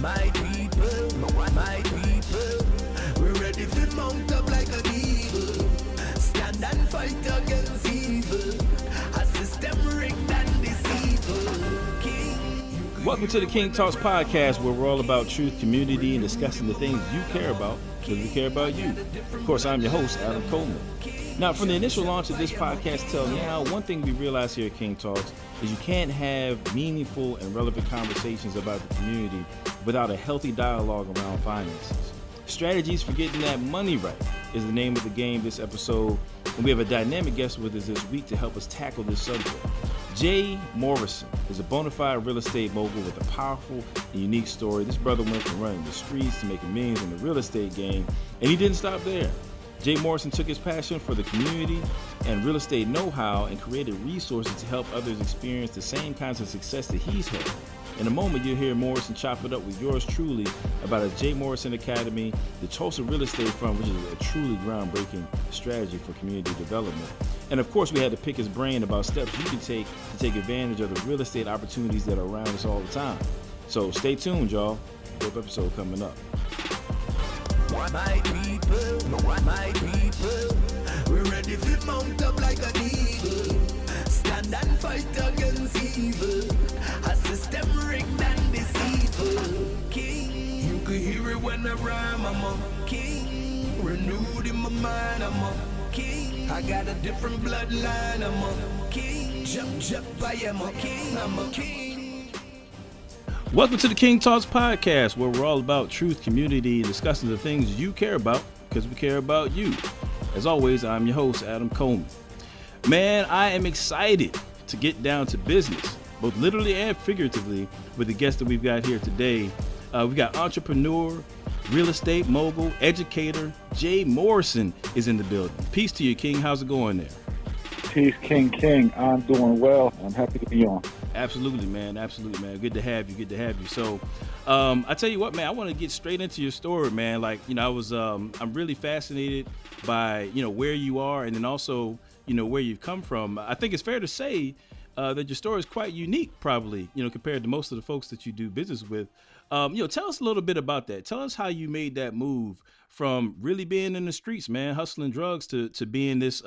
My people, we're ready to mount up like an eagle. Stand and fight against evil. A system rigged and deceitful. King. Welcome to the King Talks podcast, where we're all about truth, community, and discussing the things you care about because we care about you. Of course, I'm your host, Adam Coleman. Now, from the initial launch of this podcast till now, one thing we realized here at King Talks is you can't have meaningful and relevant conversations about the community without a healthy dialogue around finances. Strategies for getting that money right is the name of the game this episode, and we have a dynamic guest with us this week to help us tackle this subject. Jay Morrison is a bona fide real estate mogul with a powerful and unique story. This brother went from running the streets to making millions in the real estate game, and he didn't stop there. Jay Morrison took his passion for the community and real estate know-how and created resources to help others experience the same kinds of success that he's had. In a moment, you'll hear Morrison chop it up with yours truly about a Jay Morrison Academy, the Tulsa Real Estate Fund, which is a truly groundbreaking strategy for community development. And of course, we had to pick his brain about steps you can take to take advantage of the real estate opportunities that are around us all the time. So stay tuned, y'all. Dope episode coming up. My people, we're ready to mount up like an eagle. Stand and fight against evil. A system rigged and deceitful. King, you can hear it when I rhyme. I'm a king, renewed in my mind. I'm a king, I got a different bloodline. I'm a king, jump, I am a king. I'm a king. Welcome to the King Talks podcast, where we're all about truth, community, and discussing the things you care about because we care about you. As always, I'm your host, Adam Coleman. Man, I am excited to get down to business, both literally and figuratively, with the guest that we've got here today. We got entrepreneur, real estate mogul, educator, Jay Morrison is in the building. Peace to you, King. How's it going there? Peace, King. I'm doing well. I'm happy to be on. Absolutely, man. Good to have you. So, I tell you what, man, I want to get straight into your story, man. Like, I'm really fascinated by, where you are and then also, where you've come from. I think it's fair to say that your story is quite unique, probably, compared to most of the folks that you do business with. Tell us a little bit about that. Tell us how you made that move from really being in the streets, man, hustling drugs to being this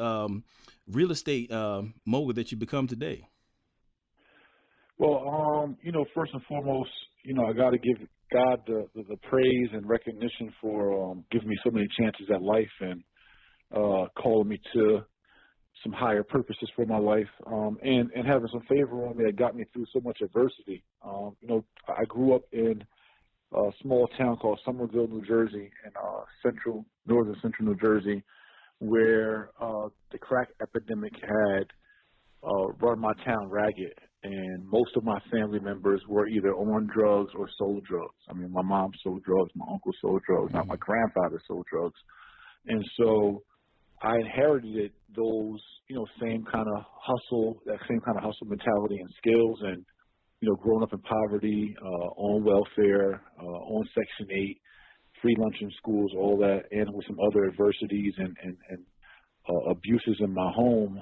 real estate mogul that you become today. Well, first and foremost, I got to give God the praise and recognition for giving me so many chances at life and calling me to some higher purposes for my life and having some favor on me that got me through so much adversity. I grew up in a small town called Somerville, New Jersey, in northern central New Jersey, where the crack epidemic had run my town ragged. And most of my family members were either on drugs or sold drugs. I mean, my mom sold drugs, my uncle sold drugs, not my grandfather sold drugs. And so I inherited those, same kind of hustle mentality and skills. And, growing up in poverty, on welfare, on Section 8, free lunch in schools, all that, and with some other adversities and abuses in my home,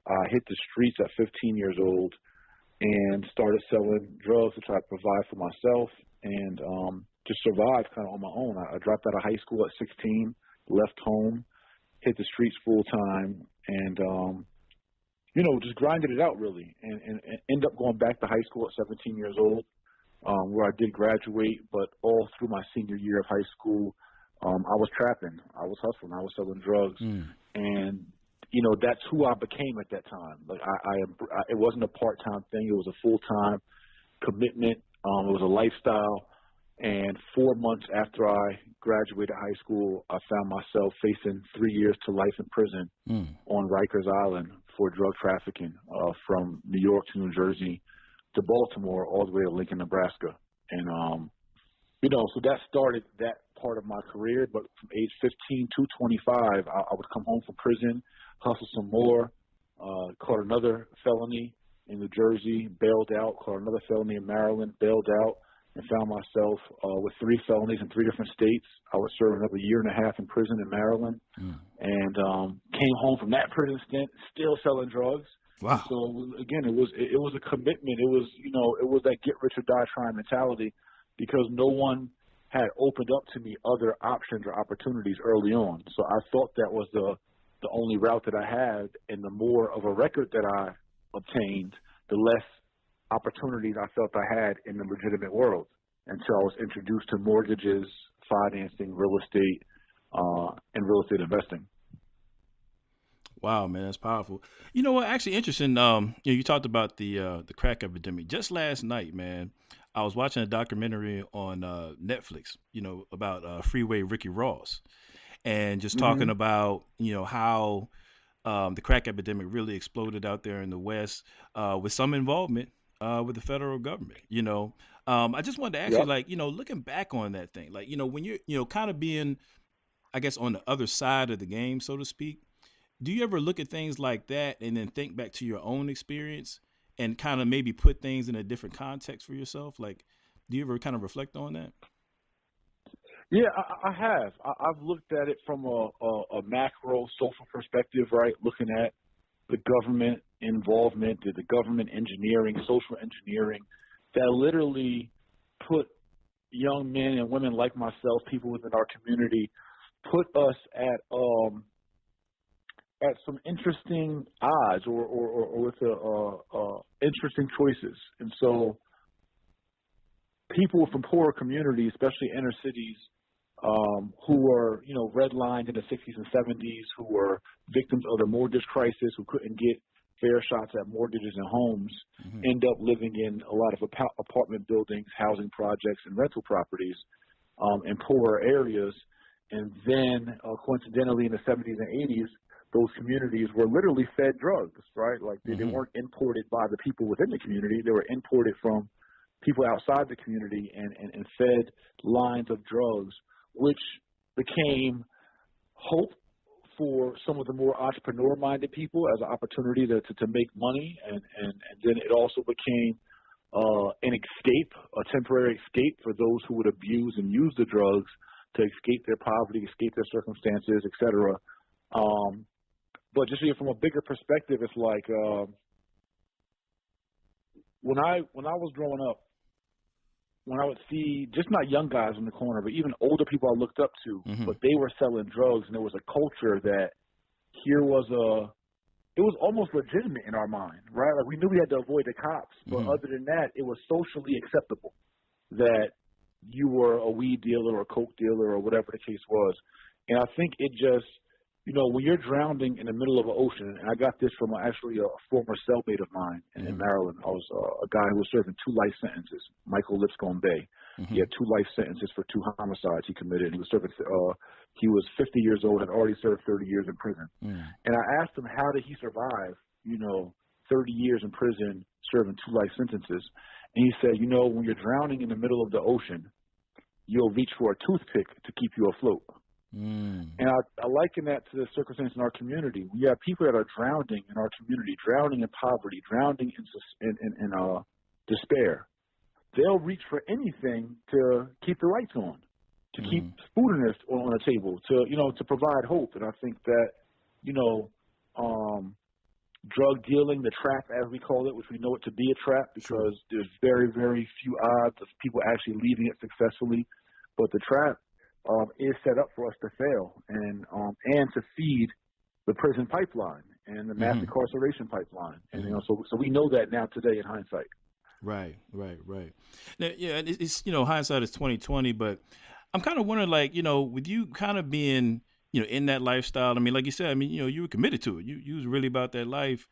I hit the streets at 15 years old and started selling drugs to try to provide for myself and just survive kind of on my own. I dropped out of high school at 16, left home, hit the streets full time, and, just grinded it out really and ended up going back to high school at 17 years old, where I did graduate, but all through my senior year of high school, I was trapping, I was hustling, I was selling drugs, and that's who I became at that time. Like it wasn't a part-time thing. It was a full-time commitment. It was a lifestyle. And 4 months after I graduated high school, I found myself facing 3 years to life in prison on Rikers Island for drug trafficking from New York to New Jersey to Baltimore all the way to Lincoln, Nebraska. And, so that started that part of my career. But from age 15 to 25, I would come home from prison, hustle some more, caught another felony in New Jersey, bailed out, caught another felony in Maryland, bailed out, and found myself with 3 felonies in 3 different states. I was serving up a year and a half in prison in Maryland and came home from that prison stint still selling drugs. Wow. So, again, it was a commitment. It was, it was that get rich or die trying mentality. because no one had opened up to me other options or opportunities early on. So I thought that was the only route that I had, and the more of a record that I obtained, the less opportunities I felt I had in the legitimate world, until I was introduced to mortgages, financing, real estate, and real estate investing. Wow, man, that's powerful. You know what? Actually, interesting. You talked about the crack epidemic. Just last night, man, I was watching a documentary on Netflix. About Freeway Ricky Ross, and just talking about how the crack epidemic really exploded out there in the West with some involvement with the federal government. I just wanted to ask you, like, looking back on that thing, like, when you're kind of being, I guess, on the other side of the game, so to speak. Do you ever look at things like that and then think back to your own experience and kind of maybe put things in a different context for yourself? Like, do you ever kind of reflect on that? Yeah, I have. I've looked at it from a macro social perspective, right? Looking at the government involvement, the government engineering, social engineering that literally put young men and women like myself, people within our community, put us at some interesting odds or with interesting choices. And so people from poorer communities, especially inner cities, who were, redlined in the 60s and 70s, who were victims of the mortgage crisis, who couldn't get fair shots at mortgages and homes, end up living in a lot of apartment buildings, housing projects, and rental properties in poorer areas. And then, coincidentally, in the 70s and 80s, those communities were literally fed drugs, right? Like they weren't imported by the people within the community. They were imported from people outside the community and fed lines of drugs, which became hope for some of the more entrepreneur-minded people as an opportunity to make money. And then it also became an escape, a temporary escape for those who would abuse and use the drugs to escape their poverty, escape their circumstances, et cetera. But just from a bigger perspective, it's like when I was growing up, when I would see just not young guys in the corner, but even older people I looked up to, but they were selling drugs, and there was a culture that it was almost legitimate in our mind, right? Like we knew we had to avoid the cops, but other than that, it was socially acceptable that you were a weed dealer or a coke dealer or whatever the case was. And I think it just, when you're drowning in the middle of an ocean, and I got this from actually a former cellmate of mine in Maryland. I was a guy who was serving 2 life sentences, Michael Lipscomb Bay. He had 2 life sentences for 2 homicides he committed. He was serving, he was 50 years old and already served 30 years in prison. And I asked him, how did he survive, 30 years in prison, serving 2 life sentences? And he said, when you're drowning in the middle of the ocean, you'll reach for a toothpick to keep you afloat. And I liken that to the circumstance in our community. We have people that are drowning in our community, drowning in poverty, drowning in despair. They'll reach for anything to keep the lights on, to keep food on the table, to provide hope. And I think that, drug dealing, the trap as we call it, which we know it to be a trap because there's very, very few odds of people actually leaving it successfully. But the trap is set up for us to fail and to feed the prison pipeline and the mass incarceration pipeline. And so we know that now today in hindsight. Right. Now, yeah, it's hindsight is 20/20, but I'm kind of wondering, like, with you kind of being in that lifestyle. I mean, like you said, you were committed to it. You was really about that life.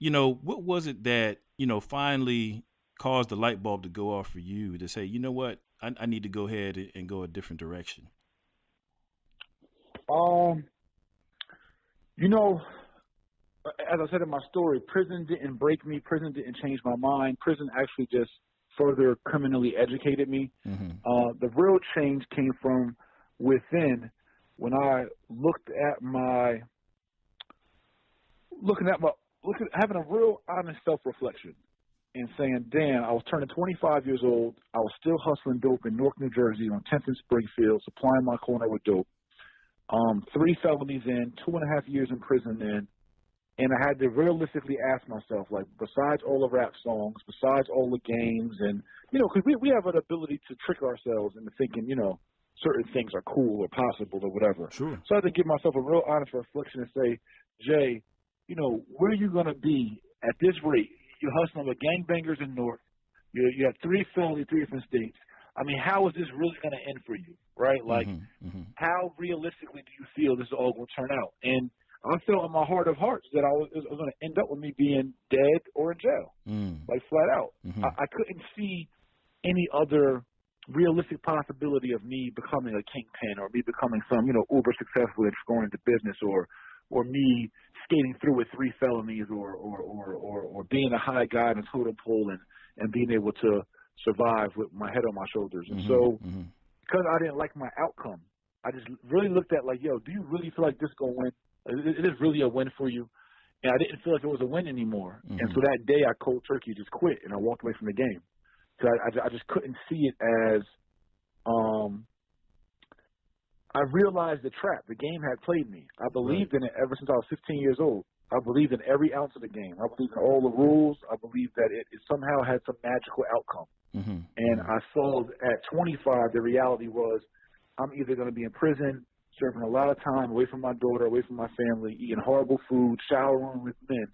What was it that finally caused the light bulb to go off for you to say, you know what, I need to go ahead and go a different direction? As I said in my story, prison didn't break me. Prison didn't change my mind. Prison actually just further criminally educated me. The real change came from within when I having a real honest self-reflection and saying, damn, I was turning 25 years old. I was still hustling dope in Newark, New Jersey on 10th and Springfield, supplying my corner with dope. 3 felonies in, 2.5 years in prison in. And I had to realistically ask myself, like, besides all the rap songs, besides all the games, and, you know, because we have an ability to trick ourselves into thinking, you know, certain things are cool or possible or whatever. Sure. So I had to give myself a real honest reflection and say, Jay, you know, where are you going to be at this rate? You're hustling with gangbangers in North. You have 3 felonies, 3 different states. I mean, how is this really going to end for you, right? Like, how realistically do you feel this is all going to turn out? And I felt in my heart of hearts that it was going to end up with me being dead or in jail, like flat out. I couldn't see any other realistic possibility of me becoming a kingpin or me becoming some, you know, uber successful and going into business or me skating through with 3 felonies or being a high guy in a totem pole and being able to survive with my head on my shoulders. And so because I didn't like my outcome, I just really looked at like, yo, do you really feel like this is going to win? It is really a win for you. And I didn't feel like it was a win anymore. And so that day I cold turkey just quit and I walked away from the game. So I just couldn't see it as I realized the trap. The game had played me. I believed in it ever since I was 15 years old. I believed in every ounce of the game. I believed in all the rules. I believed that it somehow had some magical outcome. And I saw at 25 the reality was I'm either going to be in prison, serving a lot of time away from my daughter, away from my family, eating horrible food, showering with men,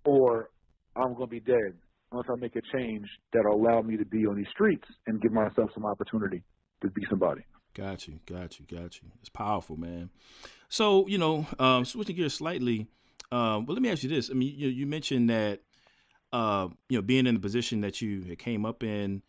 or I'm going to be dead unless I make a change that will allow me to be on these streets and give myself some opportunity to be somebody. Got you. It's powerful, man. So, you know, switching gears slightly, well, let me ask you this. I mean, you mentioned that, you know, being in the position that you came up in,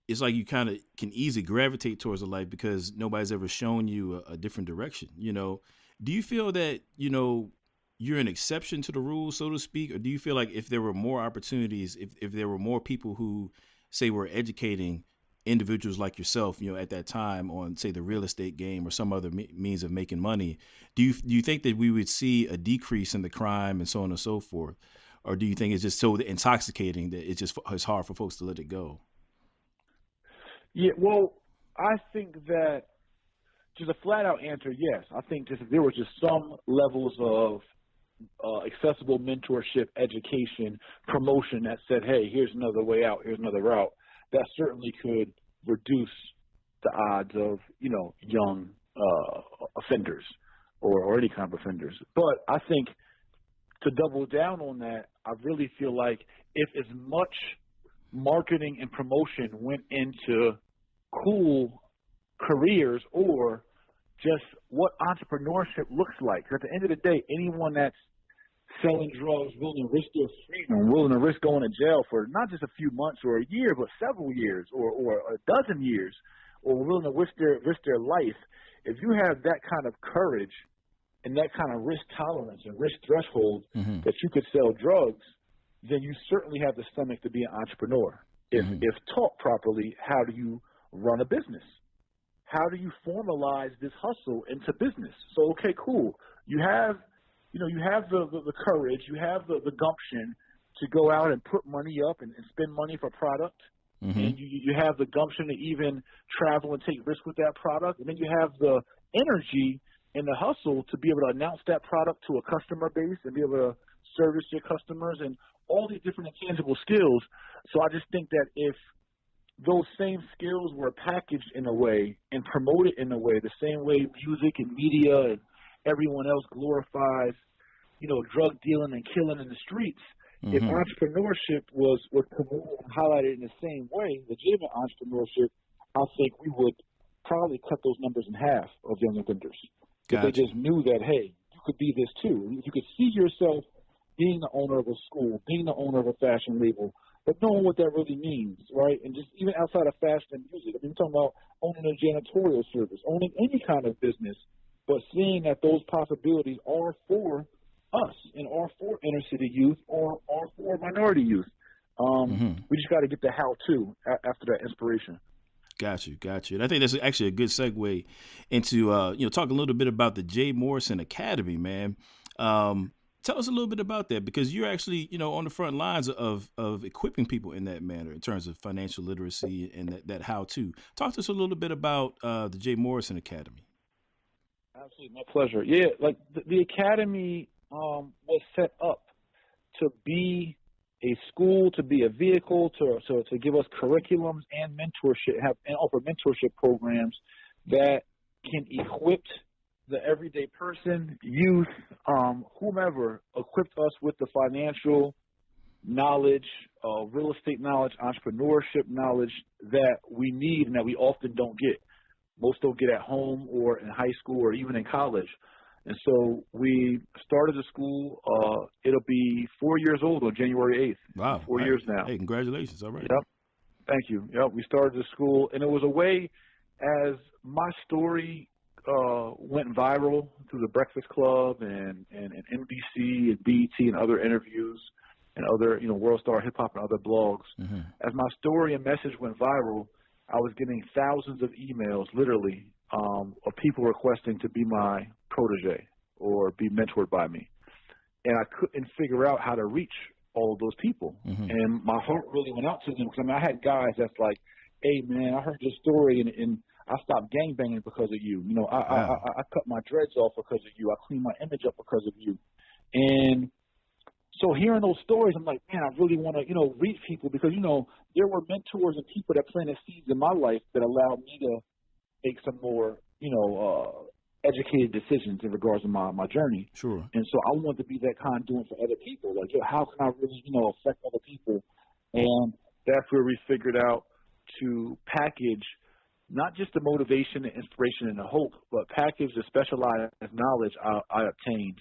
it's like you kind of can easily gravitate towards a life because nobody's ever shown you a different direction. You know, do you feel that, you know, you're an exception to the rules, so to speak, or do you feel like if there were more opportunities, if there were more people who say were educating individuals like yourself, you know, at that time on, say, the real estate game or some other means of making money, do you think that we would see a decrease in the crime and so on and so forth? Or do you think it's just so intoxicating that it's hard for folks to let it go? Yeah, well, I think that just a flat out answer, yes. I think just there was just some levels of accessible mentorship, education, promotion that said, hey, here's another way out, here's another route. That certainly could reduce the odds of, you know, young offenders or any kind of offenders. But I think to double down on that, I really feel like if as much marketing and promotion went into cool careers or just what entrepreneurship looks like. At the end of the day, anyone that's selling drugs, willing to risk their freedom, willing to risk going to jail for not just a few months or a year, but several years or a dozen years, or willing to risk their life, if you have that kind of courage and that kind of risk tolerance and risk threshold that you could sell drugs, then you certainly have the stomach to be an entrepreneur. If taught properly, how do you run a business? How do you formalize this hustle into business? So, okay, cool. You have the courage, you have the gumption to go out and put money up and spend money for product. And you have the gumption to even travel and take risks with that product. And then you have the energy and the hustle to be able to announce that product to a customer base and be able to service your customers and all these different intangible skills. So I just think that if those same skills were packaged in a way and promoted in a way, the same way music and media and everyone else glorifies, you know, drug dealing and killing in the streets, if entrepreneurship was promoted and highlighted in the same way, legitimate entrepreneurship, I think we would probably cut those numbers in half of young offenders. If they just knew that, hey, you could be this too. You could see yourself being the owner of a school, being the owner of a fashion label, but knowing what that really means, right? And just even outside of fashion and music, I mean, we're talking about owning a janitorial service, owning any kind of business, but seeing that those possibilities are for us and are for inner city youth or are for minority youth. We just got to get the how-to after that inspiration. Got you. And I think that's actually a good segue into, talk a little bit about the Jay Morrison Academy, man. Tell us a little bit about that, because you're actually, on the front lines of equipping people in that manner in terms of financial literacy and that how-to. Talk to us a little bit about the Jay Morrison Academy. Absolutely. My pleasure. Yeah, like the Academy was set up to be a school, to be a vehicle, to give us curriculums and mentorship, and offer mentorship programs that can equip the everyday person, youth, whomever, equipped us with the financial knowledge, real estate knowledge, entrepreneurship knowledge that we need and that we often don't get. Most don't get at home or in high school or even in college. And so we started the school. It'll be 4 years old on January 8th. Wow. 4 years now. Hey, congratulations. All right. Yep. Thank you. Yep. We started the school, and it was a way, as my story went viral through the Breakfast Club and NBC and BET and other interviews and other, World Star Hip Hop and other blogs. Mm-hmm. As my story and message went viral, I was getting thousands of emails, literally, of people requesting to be my protege or be mentored by me. And I couldn't figure out how to reach all of those people. Mm-hmm. And my heart really went out to them because, I had guys that's like, hey, man, I heard your story and I stopped gangbanging because of you. I cut my dreads off because of you. I cleaned my image up because of you. And so hearing those stories, I'm like, man, I really want to, reach people because, there were mentors and people that planted seeds in my life that allowed me to make some more, educated decisions in regards to my journey. Sure. And so I want to be that conduit for other people. Like, how can I really, affect other people? And that's where we figured out to package not just the motivation, the inspiration, and the hope, but package the specialized knowledge I obtained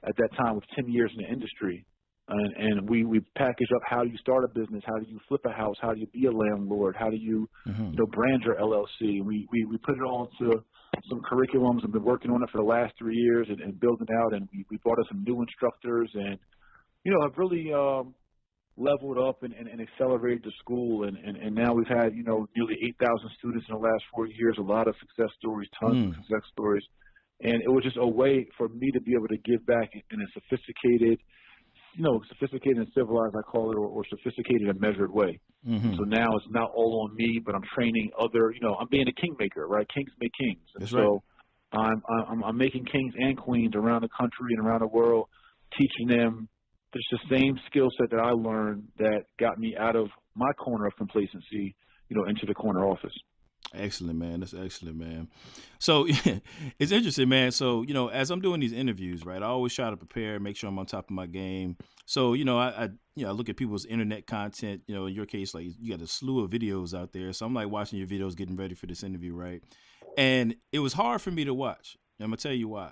at that time with 10 years in the industry. And we packaged up how do you start a business, how do you flip a house, how do you be a landlord, how do you, brand your LLC. We put it all into some curriculums and been working on it for the last 3 years and building out. And we brought us some new instructors and, have really leveled up and accelerated the school. And now we've had, nearly 8,000 students in the last 4 years, a lot of success stories, tons of success stories. And it was just a way for me to be able to give back in a sophisticated and civilized, I call it, or sophisticated and measured way. Mm-hmm. So now it's not all on me, but I'm training other, I'm being a kingmaker, right? Kings make kings. And That's so right. I'm making kings and queens around the country and around the world, teaching them it's the same skill set that I learned that got me out of my corner of complacency, into the corner office. Excellent, man. That's excellent, man. So it's interesting, man. So, as I'm doing these interviews, right, I always try to prepare, make sure I'm on top of my game. So, I look at people's internet content, in your case, like you got a slew of videos out there. So I'm like watching your videos, getting ready for this interview, right? And it was hard for me to watch. And I'm going to tell you why.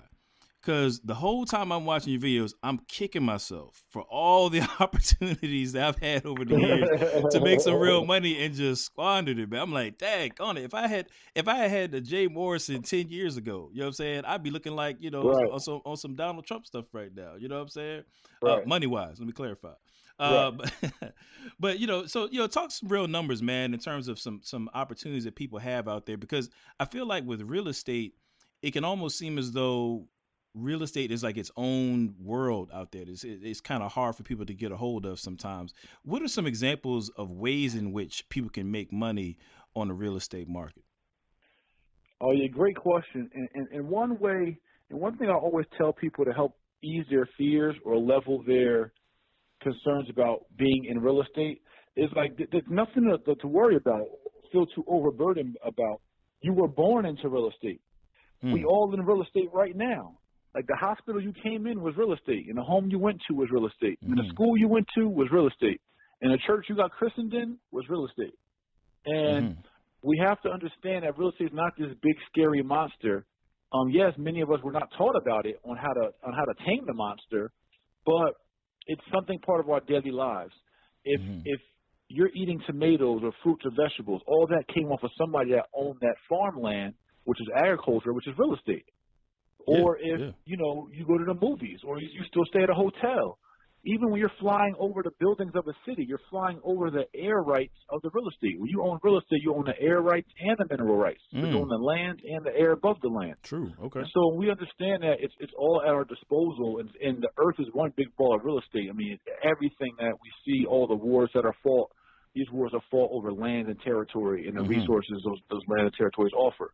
Because the whole time I'm watching your videos, I'm kicking myself for all the opportunities that I've had over the years to make some real money and just squandered it, man. I'm like, dang, on it. If I had the Jay Morrison 10 years ago, what I'm saying, I'd be looking like, right, on some Donald Trump stuff right now. You know what I'm saying? Right. Money wise, let me clarify. Right. But talk some real numbers, man, in terms of some opportunities that people have out there, because I feel like with real estate, it can almost seem as though real estate is like its own world out there. It's kind of hard for people to get a hold of sometimes. What are some examples of ways in which people can make money on the real estate market? Oh, yeah, great question. And one thing I always tell people to help ease their fears or level their concerns about being in real estate is like there's nothing to worry about, feel too overburdened about. You were born into real estate. We all in real estate right now. Like the hospital you came in was real estate, and the home you went to was real estate, and the school you went to was real estate, and the church you got christened in was real estate. And we have to understand that real estate is not this big scary monster. Yes, many of us were not taught about it on how to tame the monster, but it's something part of our daily lives. If you're eating tomatoes or fruits or vegetables, all that came off of somebody that owned that farmland, which is agriculture, which is real estate. Or if, you go to the movies or you still stay at a hotel. Even when you're flying over the buildings of a city, you're flying over the air rights of the real estate. When you own real estate, you own the air rights and the mineral rights. You own the land and the air above the land. True. Okay. And so we understand that it's all at our disposal, and the earth is one big ball of real estate. I mean, everything that we see, all the wars that are fought, these wars are fought over land and territory and the resources those land and territories offer.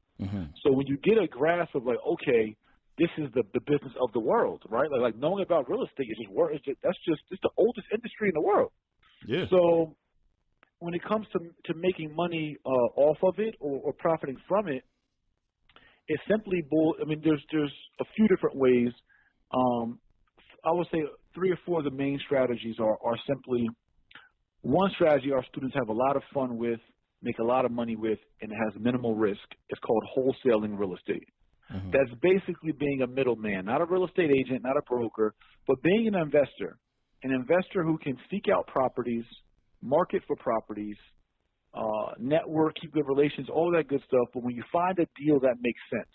So when you get a grasp of like, okay, this is the business of the world, right? Like knowing about real estate is it's the oldest industry in the world. Yeah. So when it comes to making money off of it or profiting from it, it's simply there's a few different ways. I would say 3 or 4 of the main strategies are simply, one strategy our students have a lot of fun with, make a lot of money with, and it has minimal risk. It's called wholesaling real estate. Mm-hmm. That's basically being a middleman, not a real estate agent, not a broker, but being an investor who can seek out properties, market for properties, network, keep good relations, all that good stuff. But when you find a deal that makes sense,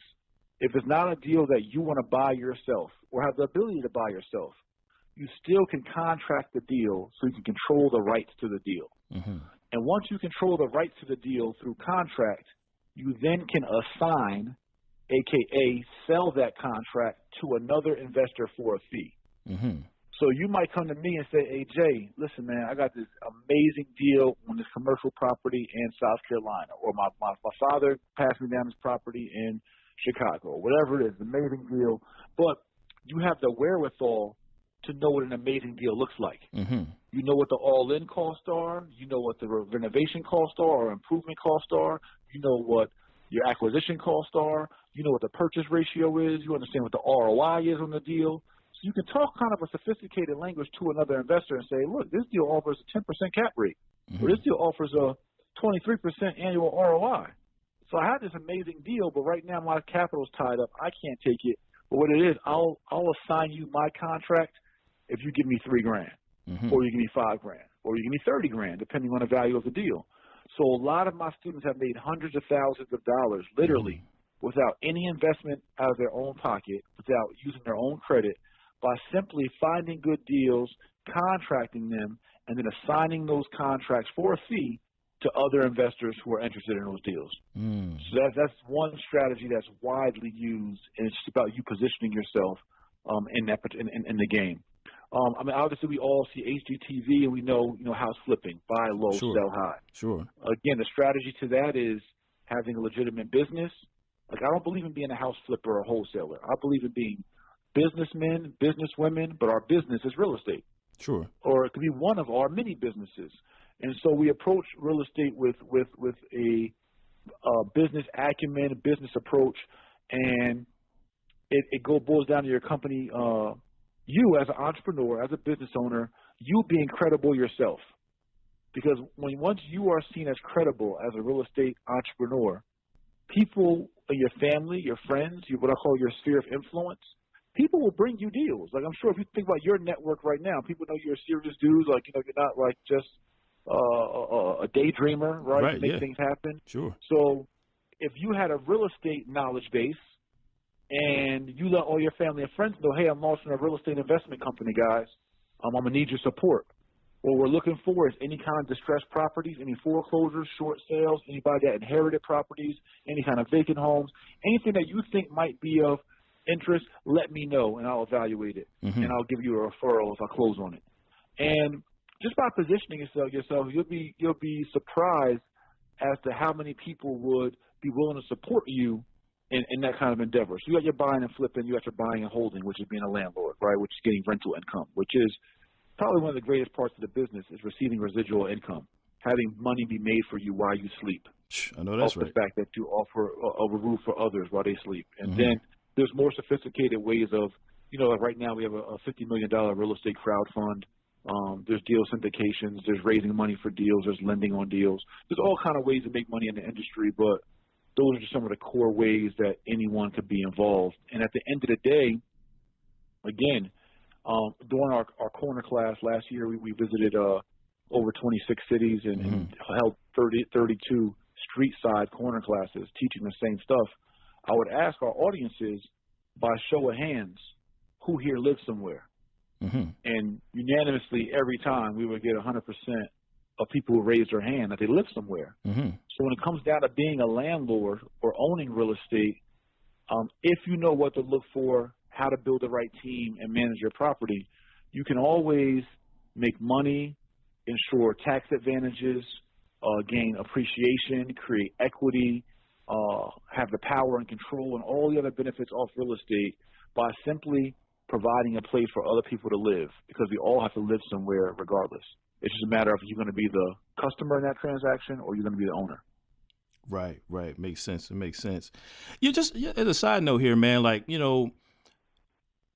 if it's not a deal that you want to buy yourself or have the ability to buy yourself, you still can contract the deal so you can control the rights to the deal. Mm-hmm. And once you control the rights to the deal through contract, you then can assign, AKA sell that contract to another investor for a fee. Mm-hmm. So you might come to me and say, hey, Jay, listen, man, I got this amazing deal on this commercial property in South Carolina, or my father passed me down this property in Chicago, or whatever it is, amazing deal. But you have the wherewithal to know what an amazing deal looks like. Mm-hmm. You know what the all-in costs are. You know what the renovation costs are or improvement costs are. You know what your acquisition costs are. You know what the purchase ratio is. You understand what the ROI is on the deal. So you can talk kind of a sophisticated language to another investor and say, look, this deal offers a 10% cap rate, mm-hmm. or this deal offers a 23% annual ROI. So I have this amazing deal, but right now my capital's tied up. I can't take it. But what it is, I'll assign you my contract if you give me $3,000, mm-hmm. or you give me $5,000, or you give me $30,000, depending on the value of the deal. So a lot of my students have made hundreds of thousands of dollars, literally, mm-hmm. without any investment out of their own pocket, without using their own credit, by simply finding good deals, contracting them, and then assigning those contracts for a fee to other investors who are interested in those deals. Mm. So that's one strategy that's widely used, and it's just about you positioning yourself in the game. Obviously, we all see HGTV, and we know house flipping, buy low, sure. sell high. Sure. Again, the strategy to that is having a legitimate business. Like, I don't believe in being a house flipper or a wholesaler. I believe in being businessmen, businesswomen, but our business is real estate. Sure. Or it could be one of our many businesses. And so we approach real estate with a business acumen, business approach, and it boils down to your company. You as an entrepreneur, as a business owner, you being credible yourself. Because once you are seen as credible as a real estate entrepreneur, people in your family, your friends, what I call your sphere of influence, people will bring you deals. Like, I'm sure if you think about your network right now, people know you're a serious dude. Like, you're not like just a daydreamer, right? Right, to make yeah. things happen. Sure. So if you had a real estate knowledge base, and you let all your family and friends know, hey, I'm launching a real estate investment company, guys. I'm going to need your support. What we're looking for is any kind of distressed properties, any foreclosures, short sales, anybody that inherited properties, any kind of vacant homes, anything that you think might be of interest, let me know, and I'll evaluate it. Mm-hmm. And I'll give you a referral if I close on it. And just by positioning yourself, you'll be surprised as to how many people would be willing to support you in that kind of endeavor. So you got your buying and flipping, you got your buying and holding, which is being a landlord, right, which is getting rental income, which is probably one of the greatest parts of the business is receiving residual income, having money be made for you while you sleep. I know that's right. The fact that you offer a roof for others while they sleep. And then there's more sophisticated ways of, like right now we have a $50 million real estate crowd fund. There's deal syndications. There's raising money for deals. There's lending on deals. There's all kind of ways to make money in the industry, but those are just some of the core ways that anyone could be involved. And at the end of the day, again, during our corner class last year, we visited over 26 cities and held 32 street side corner classes teaching the same stuff. I would ask our audiences, by show of hands, who here lives somewhere. Mm-hmm. And unanimously, every time we would get 100% of people who raised their hand that they live somewhere. Mm-hmm. So when it comes down to being a landlord or owning real estate, if you know what to look for, how to build the right team and manage your property, you can always make money, ensure tax advantages, gain appreciation, create equity, have the power and control and all the other benefits off real estate by simply providing a place for other people to live, because we all have to live somewhere regardless. It's just a matter of you're going to be the customer in that transaction or you're going to be the owner. Right, right. Makes sense. It makes sense. As a side note here, man, like, you know,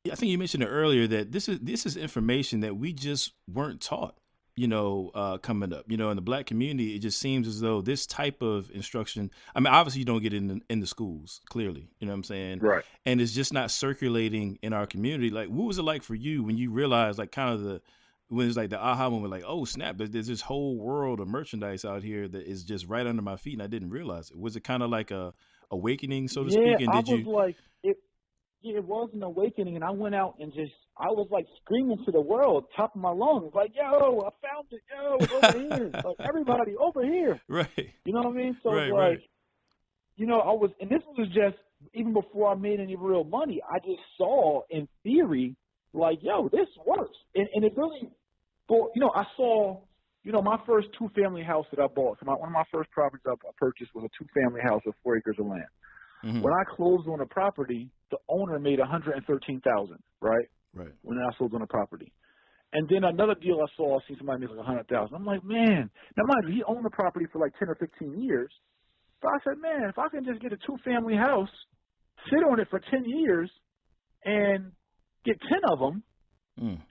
I think you mentioned it earlier that this is information that we just weren't taught, you know, coming up, you know, in the Black community. It just seems as though this type of instruction, I mean, obviously you don't get it in the schools, clearly, you know what I'm saying? Right. And it's just not circulating in our community. Like, what was it like for you when you realized, like, kind of when it's like the aha moment, like, oh snap, there's this whole world of merchandise out here that is just right under my feet and I didn't realize it. Was it kind of like a awakening, so to speak? And it was an awakening, and I went out and I was like screaming to the world, top of my lungs, like, yo, I found it, yo, over here, like everybody over here. Right. You know what I mean? So right, it's like, right. you know, and this was just, even before I made any real money, I just saw in theory, like, yo, this works. And it really, you know, I saw, you know, my first 2-family house that I bought. So one of my first properties I purchased was a 2-family house with 4 acres of land. Mm-hmm. When I closed on a property, the owner made $113,000, right? Right. When I sold on a property. And then another deal I saw, I see somebody make like $100,000. I'm like, man, now mind you, he owned the property for like 10 or 15 years. So I said, man, if I can just get a 2-family house, sit on it for 10 years, and get 10 of them,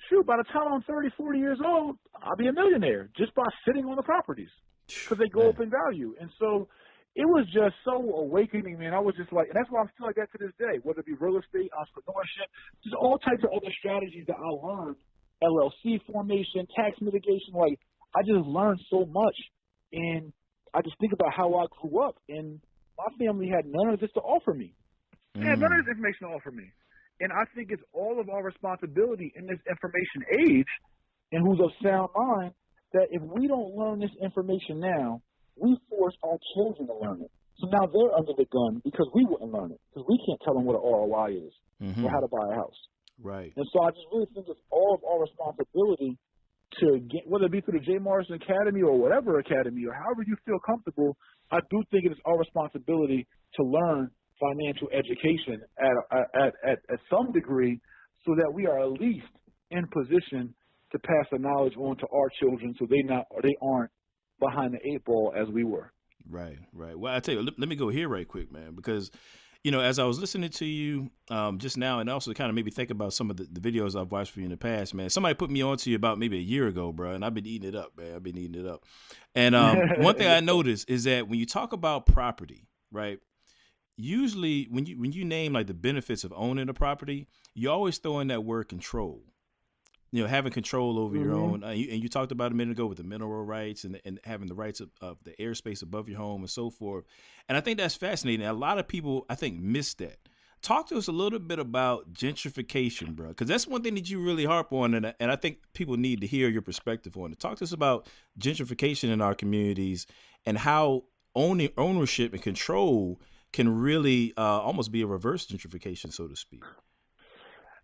shoot, by the time I'm 30, 40 years old, I'll be a millionaire just by sitting on the properties because they go up in value. And so it was just so awakening, man. I was just like, and that's why I'm still like that to this day, whether it be real estate, entrepreneurship, just all types of other strategies that I learned, LLC formation, tax mitigation. Like, I just learned so much. And I just think about how I grew up, and my family had none of this to offer me. They had none of this information to offer me. And I think it's all of our responsibility in this information age, and who's of sound mind, that if we don't learn this information now, we force our children to learn it. So now they're under the gun because we wouldn't learn it, because we can't tell them what an ROI is or how to buy a house. Right. And so I just really think it's all of our responsibility to get, whether it be through the Jay Morrison Academy or whatever academy or however you feel comfortable, I do think it is our responsibility to learn financial education at some degree, so that we are at least in position to pass the knowledge on to our children, so they aren't behind the 8 ball as we were. Right, right. Well, I tell you, let me go here right quick, man, because, you know, as I was listening to you just now, and also kind of maybe think about some of the videos I've watched for you in the past, man, somebody put me on to you about maybe a year ago, bro, and I've been eating it up, man. I've been eating it up. And one thing I noticed is that when you talk about property, right, usually when you name like the benefits of owning a property, you always throw in that word control. You know, having control over your own, and you talked about a minute ago with the mineral rights and having the rights of the airspace above your home and so forth. And I think that's fascinating. A lot of people, I think, miss that. Talk to us a little bit about gentrification, bro, because that's one thing that you really harp on, and I think people need to hear your perspective on it. Talk to us about gentrification in our communities and how ownership and control can really almost be a reverse gentrification, so to speak.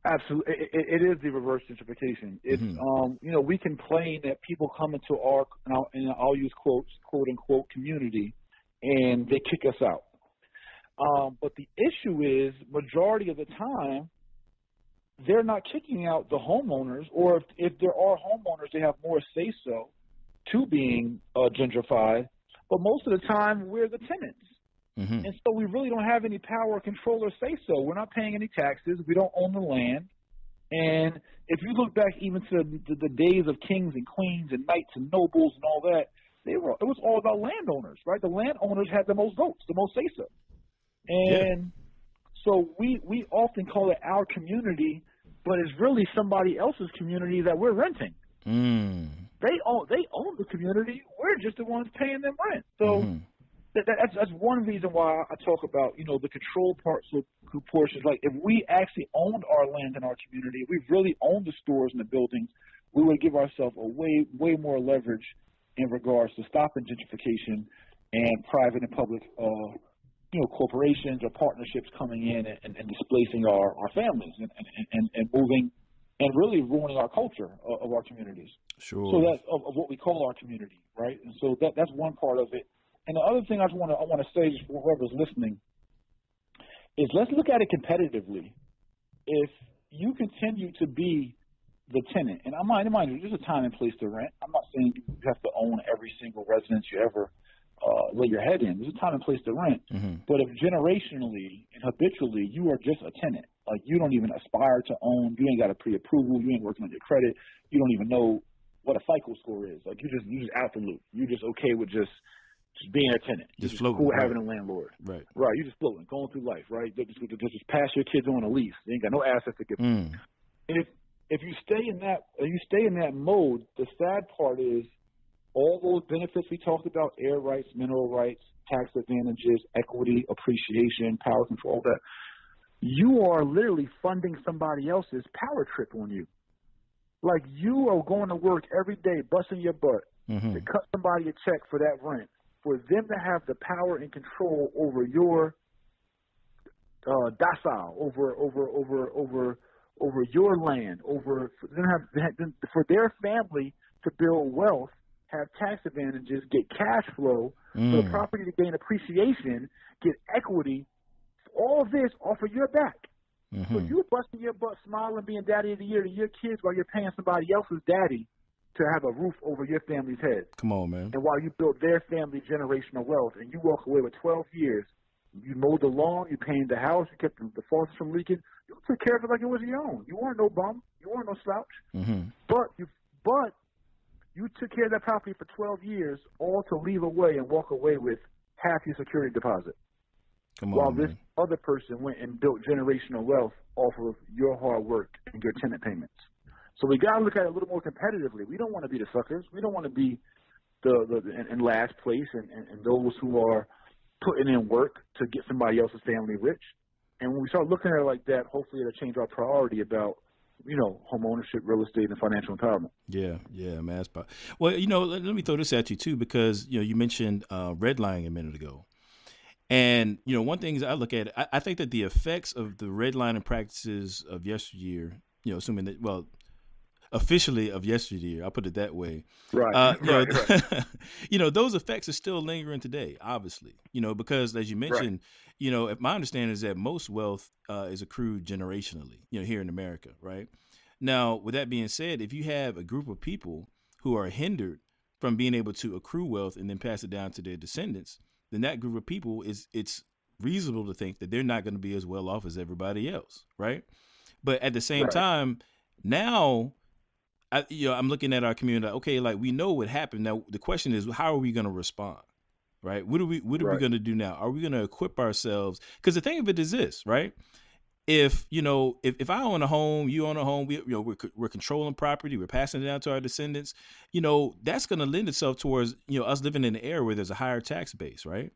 Absolutely. It is the reverse gentrification. It's, you know, we complain that people come into our, and I'll use quotes, quote unquote, community, and they kick us out. But the issue is, majority of the time, they're not kicking out the homeowners, or if there are homeowners, they have more say-so to being gentrified. But most of the time, we're the tenants. And so we really don't have any power or control or say-so. We're not paying any taxes. We don't own the land. And if you look back even to the days of kings and queens and knights and nobles and all that, it was all about landowners, right? The landowners had the most votes, the most say-so. And so we often call it our community, but it's really somebody else's community that we're renting. They own the community. We're just the ones paying them rent. So that's one reason why I talk about, you know, the control portions. Like, if we actually owned our land in our community, if we really owned the stores and the buildings, we would give ourselves a way more leverage in regards to stopping gentrification and private and public, you know, corporations or partnerships coming in and displacing our families and moving and really ruining our culture of our communities. Sure. So that's of what we call our community, right? And so that's one part of it. And the other thing I want to say, just for whoever's listening, is let's look at it competitively. if you continue to be the tenant, and mind you, there's a time and place to rent. I'm not saying you have to own every single residence you ever lay your head in. There's a time and place to rent. But if generationally and habitually you are just a tenant, like you don't even aspire to own, you ain't got a pre-approval, you ain't working on your credit, you don't even know what a FICO score is. Like you just out the loop. You're just okay with just being a tenant. You're just floating, cool right. having a landlord. Right. You're just floating, going through life, right? Just pass your kids on a lease. They ain't got no assets to give them. And if you stay in that mode, the sad part is all those benefits we talked about, air rights, mineral rights, tax advantages, equity, appreciation, power control, all that, you are literally funding somebody else's power trip on you. Like you are going to work every day, busting your butt to cut somebody a check for that rent, for them to have the power and control over your docile, over your land, for their family to build wealth, have tax advantages, get cash flow, for the property to gain appreciation, get equity, all of this off of your back. So you're busting your butt, smiling, being daddy of the year to your kids while you're paying somebody else's daddy to have a roof over your family's head. Come on, man. And while you built their family generational wealth, and you walk away with 12 years, you mowed the lawn, you painted the house, you kept the faucets from leaking, you took care of it like it was your own. You weren't no bum. You weren't no slouch. But you took care of that property for 12 years, all to leave away and walk away with half your security deposit. Come on, while man. This other person went and built generational wealth off of your hard work and your tenant payments. So we got to look at it a little more competitively. We don't want to be the suckers. We don't want to be in last place and those who are putting in work to get somebody else's family rich. And when we start looking at it like that, hopefully it'll change our priority about, home ownership, real estate, and financial empowerment. Yeah, man. Well, let me throw this at you too, because, you mentioned redlining a minute ago. And, one thing is I look at it, I think that the effects of the redlining practices of yesteryear, assuming that, officially of yesteryear, I'll put it that way. Right. Right. Those effects are still lingering today, obviously, because as you mentioned, if my understanding is that most wealth is accrued generationally, here in America. Right. Now, with that being said, if you have a group of people who are hindered from being able to accrue wealth and then pass it down to their descendants, then that group of people it's reasonable to think that they're not going to be as well off as everybody else. Right. But at the same time, now, I'm looking at our community. Okay, like we know what happened. Now the question is, how are we going to respond? Right? What are we going to do now? Are we going to equip ourselves? Because the thing of it is this, right? If I own a home, you own a home, we're controlling property, we're passing it down to our descendants. That's going to lend itself towards us living in an era where there's a higher tax base, right?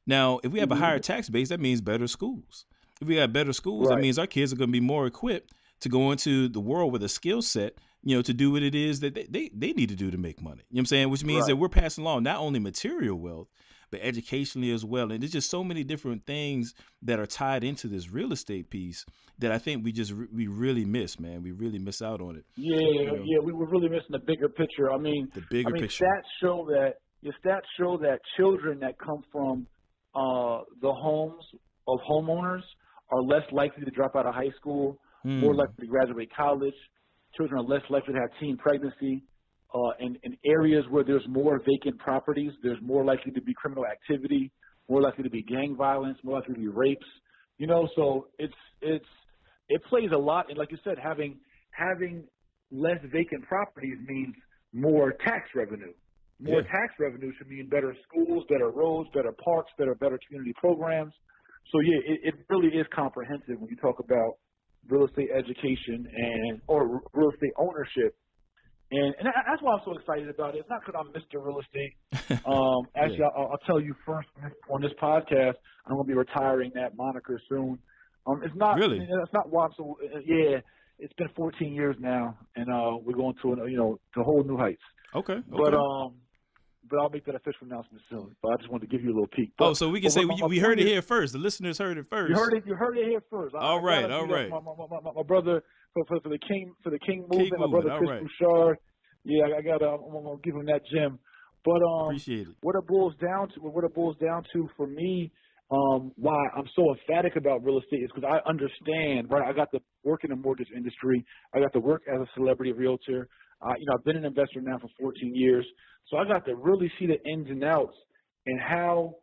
Now, if we have a higher tax base, that means better schools. If we have better schools, that means our kids are going to be more equipped to go into the world with a skill set, to do what it is that they need to do to make money. You know what I'm saying? Which means that we're passing along not only material wealth, but educationally as well. And there's just so many different things that are tied into this real estate piece that I think we really miss, man. We really miss out on it. Yeah, we were really missing the bigger picture. The bigger picture. Stats show that children that come from the homes of homeowners are less likely to drop out of high school, more likely to graduate college. Children are less likely to have teen pregnancy. In areas where there's more vacant properties, there's more likely to be criminal activity, more likely to be gang violence, more likely to be rapes. So it plays a lot. And like you said, having less vacant properties means more tax revenue. More tax revenue should mean better schools, better roads, better parks, better community programs. So it really is comprehensive when you talk about real estate education or real estate ownership. And that's why I'm so excited about it. It's not because I'm Mr. Real Estate. Actually, I'll tell you first on this podcast, I'm going to be retiring that moniker soon. It's not really. It's not why I'm so. Yeah, it's been 14 years now, and we're going to whole new heights. Okay. But I'll make that official announcement soon. But I just wanted to give you a little peek. So we can say we heard it here first. The listeners heard it first. You heard it here first. All right. My brother for the King movement. My brother Chris Bouchard. Yeah, I'm gonna give him that gem. But appreciate it. What it boils down to for me, why I'm so emphatic about real estate is because I understand, right? I got to work in the mortgage industry. I got to work as a celebrity realtor. I've been an investor now for 14 years. So I got to really see the ins and outs and how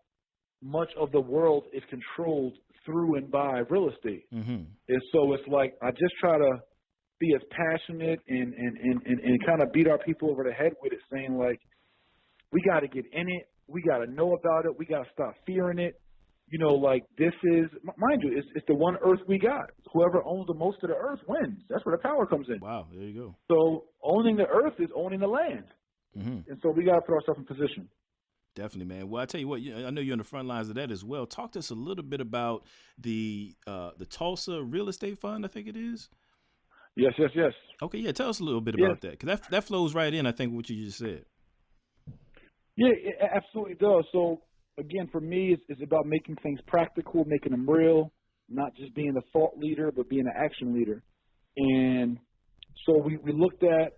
much of the world is controlled through and by real estate. And so it's like I just try to be as passionate and kind of beat our people over the head with it, saying like, we got to get in it. We got to know about it. We got to stop fearing it. Like this is, mind you, it's the one earth we got. Whoever owns the most of the earth wins. That's where the power comes in. Wow, there you go. So owning the earth is owning the land. And so we got to put ourselves in position. Definitely, man. Well, I tell you what, I know you're on the front lines of that as well. Talk to us a little bit about the Tulsa Real Estate Fund, I think it is. Yes. Okay, yeah. Tell us a little bit about that, because that flows right in, I think, what you just said. Yeah, it absolutely does. So, again, for me, it's about making things practical, making them real, not just being a thought leader, but being an action leader. And so we looked at,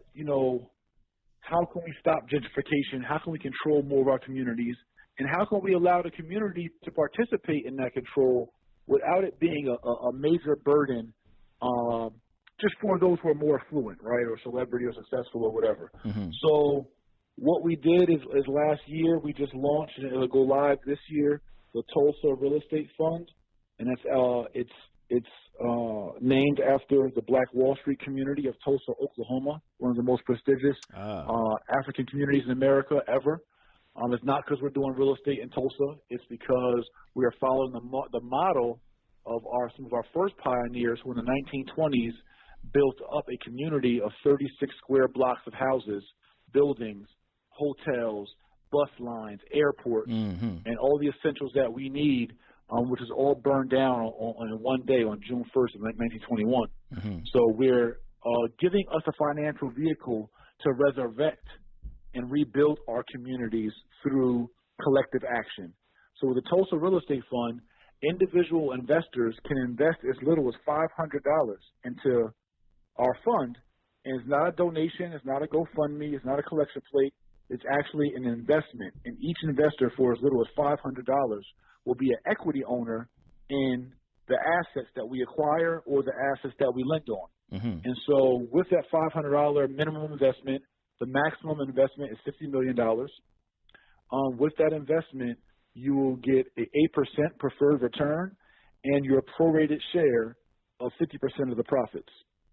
how can we stop gentrification? How can we control more of our communities? And how can we allow the community to participate in that control without it being a major burden just for those who are more affluent, right, or celebrity or successful or whatever. So what we did is last year we just launched, and it'll go live this year, the Tulsa Real Estate Fund, and that's it's named after the Black Wall Street community of Tulsa, Oklahoma, one of the most prestigious African communities in America ever. It's not because we're doing real estate in Tulsa. It's because we are following the model of some of our first pioneers who in the 1920s built up a community of 36 square blocks of houses, buildings, hotels, bus lines, airports, and all the essentials that we need, which is all burned down on one day on June 1st of 1921. So we're giving us a financial vehicle to resurrect and rebuild our communities through collective action. So with the Tulsa Real Estate Fund, individual investors can invest as little as $500 into our fund, and it's not a donation, it's not a GoFundMe, it's not a collection plate, it's actually an investment. And each investor, for as little as $500, will be an equity owner in the assets that we acquire or the assets that we lend on. And so with that $500 minimum investment, the maximum investment is $50 million. With that investment, you will get an 8% preferred return and your prorated share of 50% of the profits.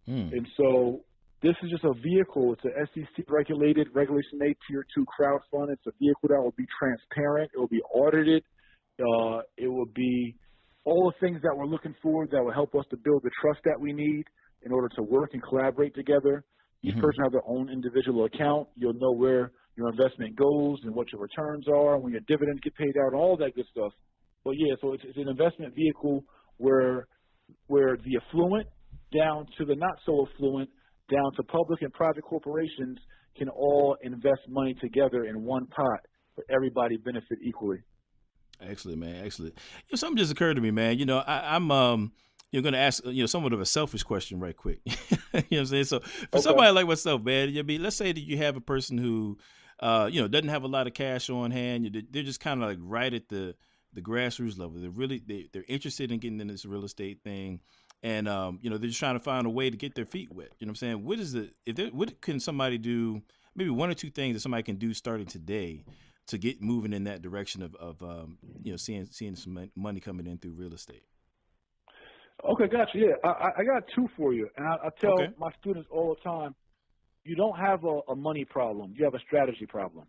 And so this is just a vehicle. It's an SEC-regulated, Regulation A Tier 2 crowdfund. It's a vehicle that will be transparent. It will be audited. It will be all the things that we're looking for that will help us to build the trust that we need in order to work and collaborate together. Each person has their own individual account. You'll know where your investment goes and what your returns are, when your dividends get paid out, all that good stuff. But yeah, so it's an investment vehicle where the affluent down to the not so affluent, down to public and private corporations can all invest money together in one pot for everybody benefit equally. Excellent, man. Excellent. Something just occurred to me, man. I'm going to ask, somewhat of a selfish question right quick. You know what I'm saying? So for somebody like myself, man, let's say that you have a person who, doesn't have a lot of cash on hand. They're just kind of like right at the grassroots level. They're interested in getting in this real estate thing. And, they're just trying to find a way to get their feet wet. You know what I'm saying? What can somebody do, maybe one or two things that somebody can do starting today to get moving in that direction of seeing some money coming in through real estate? Okay, gotcha. Yeah, I got two for you. And I tell my students all the time, you don't have a money problem. You have a strategy problem.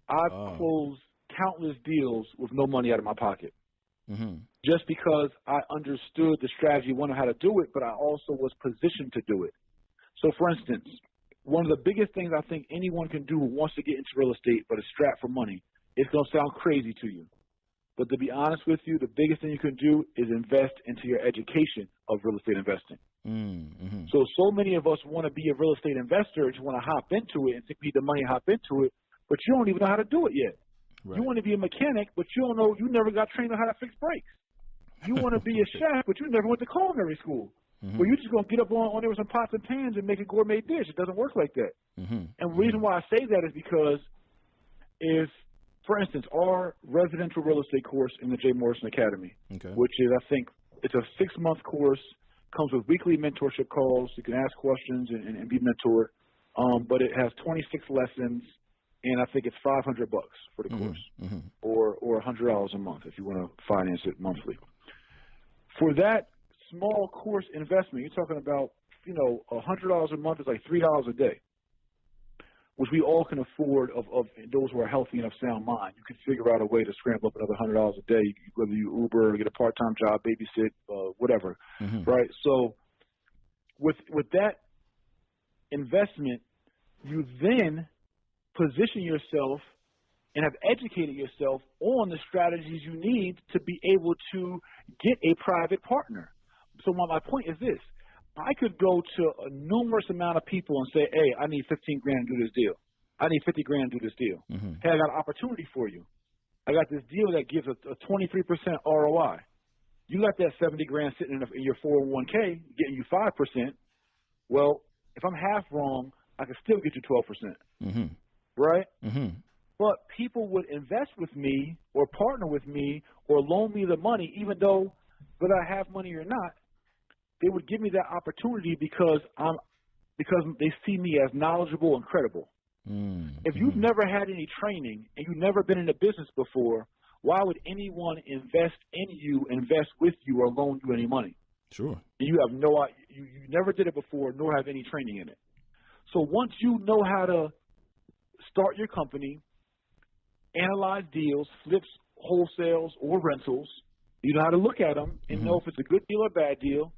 I've closed countless deals with no money out of my pocket. Just because I understood the strategy, one, how to do it, but I also was positioned to do it. So, for instance, one of the biggest things I think anyone can do who wants to get into real estate but is strapped for money, it's going to sound crazy to you. But to be honest with you, the biggest thing you can do is invest into your education of real estate investing. So many of us want to be a real estate investor, just want to hop into it and think we need the money to hop into it, but you don't even know how to do it yet. Right. You want to be a mechanic, but you don't know, you never got trained on how to fix brakes. You want to be a chef, but you never went to culinary school. Well, you're just going to get up on there with some pots and pans and make a gourmet dish. It doesn't work like that. And the reason why I say that is because if for instance, our residential real estate course in the Jay Morrison Academy, which is, I think, it's a 6-month course, comes with weekly mentorship calls. You can ask questions and be mentored. But it has 26 lessons, and I think it's $500 for the course, or $100 a month if you want to finance it monthly. For that small course investment, you're talking about, $100 a month is like $3 a day, which we all can afford of those who are healthy and of sound mind. You can figure out a way to scramble up another $100 a day, whether you Uber or get a part-time job, babysit, whatever, right? So with that investment, you then position yourself and have educated yourself on the strategies you need to be able to get a private partner. So my point is this. I could go to a numerous amount of people and say, hey, I need 15 grand to do this deal. I need 50 grand to do this deal. Hey, I got an opportunity for you. I got this deal that gives a 23% ROI. You got that 70 grand sitting in your 401k getting you 5%. Well, if I'm half wrong, I can still get you 12%, right? But people would invest with me or partner with me or loan me the money, even though whether I have money or not, they would give me that opportunity because they see me as knowledgeable and credible. If you've never had any training and you've never been in a business before, why would anyone invest in you, invest with you, or loan you any money? Sure. You have you never did it before, nor have any training in it. So once you know how to start your company, analyze deals, flips, wholesales, or rentals, you know how to look at them and know if it's a good deal or bad deal,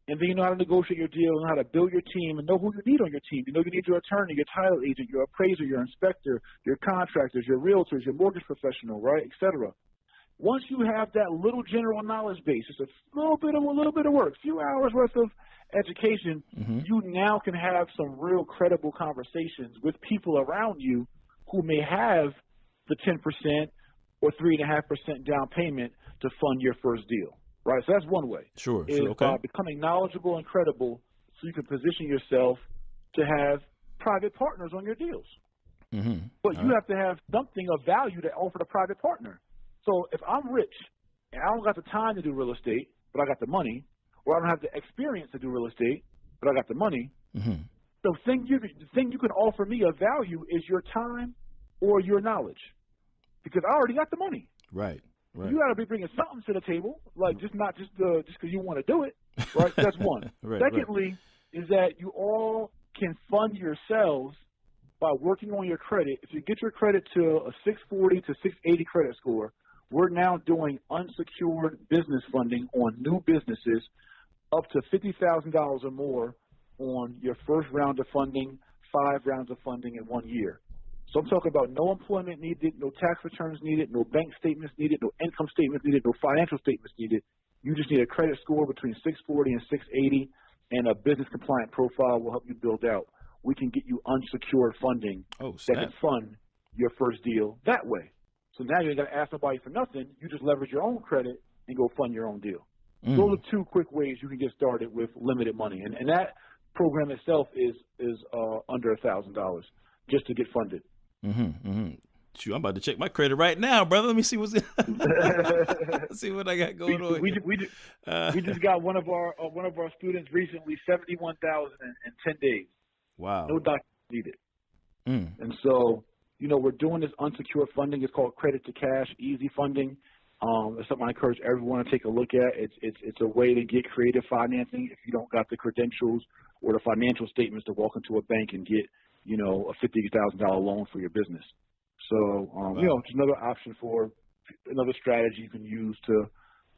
and then you know how to negotiate your deal, know how to build your team, and know who you need on your team. You know you need your attorney, your title agent, your appraiser, your inspector, your contractors, your realtors, your mortgage professional, right, et cetera. Once you have that little general knowledge base, it's a little bit of work, a few hours worth of education, you now can have some real credible conversations with people around you who may have the 10% or 3.5% down payment to fund your first deal, right? So that's one way. Sure. Becoming knowledgeable and credible so you can position yourself to have private partners on your deals. But you have to have something of value to offer the private partner. So if I'm rich and I don't got the time to do real estate, but I got the money, or I don't have the experience to do real estate, but I got the money, the thing you can offer me of value is your time or your knowledge, because I already got the money. Right. You got to be bringing something to the table, like not just because you want to do it, right? That's one. Secondly, is that you all can fund yourselves by working on your credit. If you get your credit to a 640 to 680 credit score, we're now doing unsecured business funding on new businesses up to $50,000 or more on your first round of funding, 5 rounds of funding in 1 year. So I'm talking about no employment needed, no tax returns needed, no bank statements needed, no income statements needed, no financial statements needed. You just need a credit score between 640 and 680, and a business compliant profile will help you build out. We can get you unsecured funding that can fund your first deal that way. So now you ain't got to ask nobody for nothing. You just leverage your own credit and go fund your own deal. Those are 2 quick ways you can get started with limited money. And that program itself is under $1,000 just to get funded. Shoot, I'm about to check my credit right now, brother. Let me see see what I got going on. We just got one of our students recently, $71,000 in 10 days. Wow. No documents needed. And so, we're doing this unsecured funding. It's called credit to cash, easy funding. It's something I encourage everyone to take a look at. It's a way to get creative financing if you don't got the credentials or the financial statements to walk into a bank and get, a $50,000 loan for your business. So, just another option for another strategy you can use to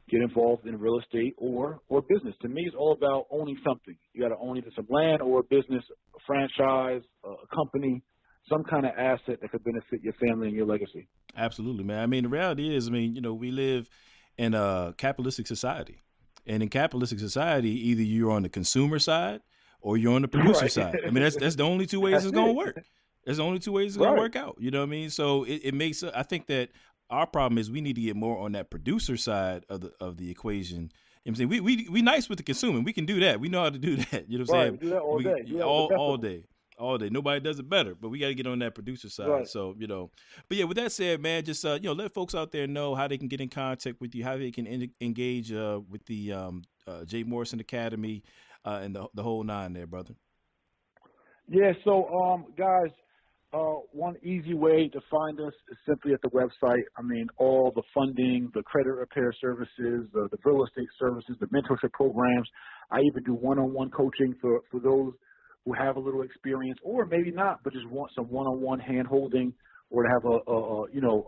get involved in real estate or business. To me, it's all about owning something. You got to own either some land or a business, a franchise, a company, some kind of asset that could benefit your family and your legacy. Absolutely, man. I mean, the reality is, we live in a capitalistic society. And in capitalistic society, either you're on the consumer side or you're on the producer side. I mean, that's the only 2 ways it's going to work. There's the only 2 ways it's going to work out. You know what I mean? So it makes, I think that our problem is we need to get more on that producer side of the equation. You know what I'm saying? We nice with the consumer. We can do that. We know how to do that. You know what I'm saying? We do that all day. All day. all day. Nobody does it better, but we got to get on that producer side. Right. So, but yeah, with that said, man, just, let folks out there know how they can get in contact with you, how they can engage with the Jay Morrison Academy and the whole nine there, brother. Yeah, so guys, one easy way to find us is simply at the website. I mean, all the funding, the credit repair services, the real estate services, the mentorship programs. I even do one-on-one coaching for those who have a little experience, or maybe not, but just want some one-on-one hand-holding, or to have a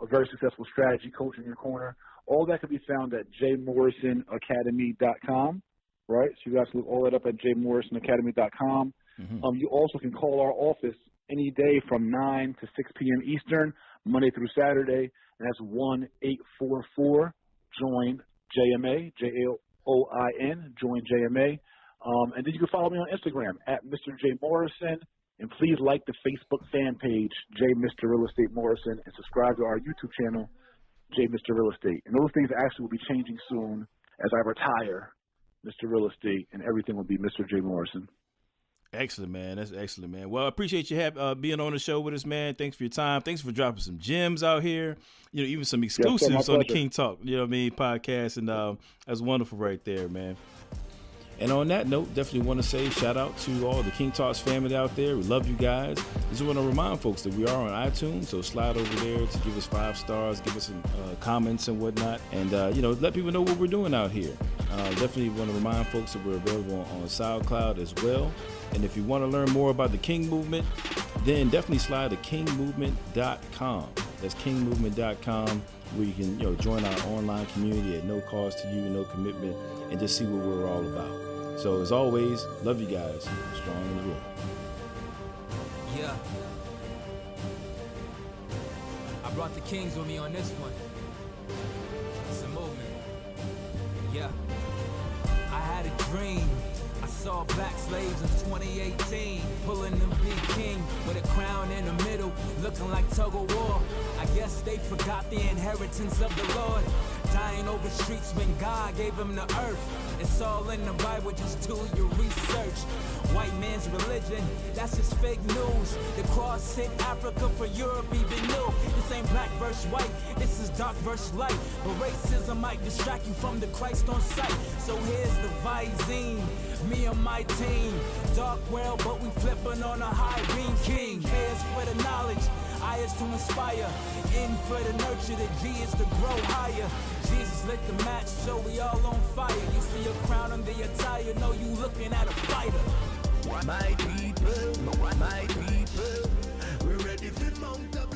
very successful strategy coach in your corner. All that can be found at jmorrisonacademy.com, right? So you guys can look all that up at jmorrisonacademy.com. Mm-hmm. You also can call our office any day from 9 to 6 p.m. Eastern, Monday through Saturday, and that's 1-844-JOIN-JMA, JAOIN, join JMA. And then you can follow me on Instagram at Mr. J Morrison, and please like the Facebook fan page, J Mr. Real Estate Morrison, and subscribe to our YouTube channel, J Mr. Real Estate. And those things actually will be changing soon as I retire Mr. Real Estate, and everything will be Mr. J Morrison. Excellent, man. That's excellent, man. Well, I appreciate you being on the show with us, man. Thanks for your time. Thanks for dropping some gems out here. Even some exclusives on the King Talk, podcast. And that's wonderful right there, man. And on that note, definitely want to say shout out to all the King Talks family out there. We love you guys. Just want to remind folks that we are on iTunes, so slide over there to give us 5 stars, give us some comments and whatnot, and let people know what we're doing out here. Definitely want to remind folks that we're available on SoundCloud as well. And if you want to learn more about the King Movement, then definitely slide to kingmovement.com. That's kingmovement.com, where you can join our online community at no cost to you, no commitment, and just see what we're all about. So as always, love you guys. Strong and real. Yeah. I brought the Kings with me on this one. It's a movement. Yeah. I had a dream. I saw black slaves in 2018, pulling them big king with a crown in the middle, looking like tug of war. I guess they forgot the inheritance of the Lord, dying over streets when God gave him the earth. It's all in the Bible, just do your research. White man's religion, that's just fake news. The cross hit Africa for Europe even knew. This ain't black versus white, this is dark versus light. But racism might distract you from the Christ on sight. So here's the Visine, me and my team. Dark world, but we flipping on a high beam. King, hands for the knowledge, I is to inspire. In for the nurture, the G is to grow higher. Jesus lit the match, so we all on fire. You see a crown on the attire, know you looking at a fighter. My people, we're ready for mount up.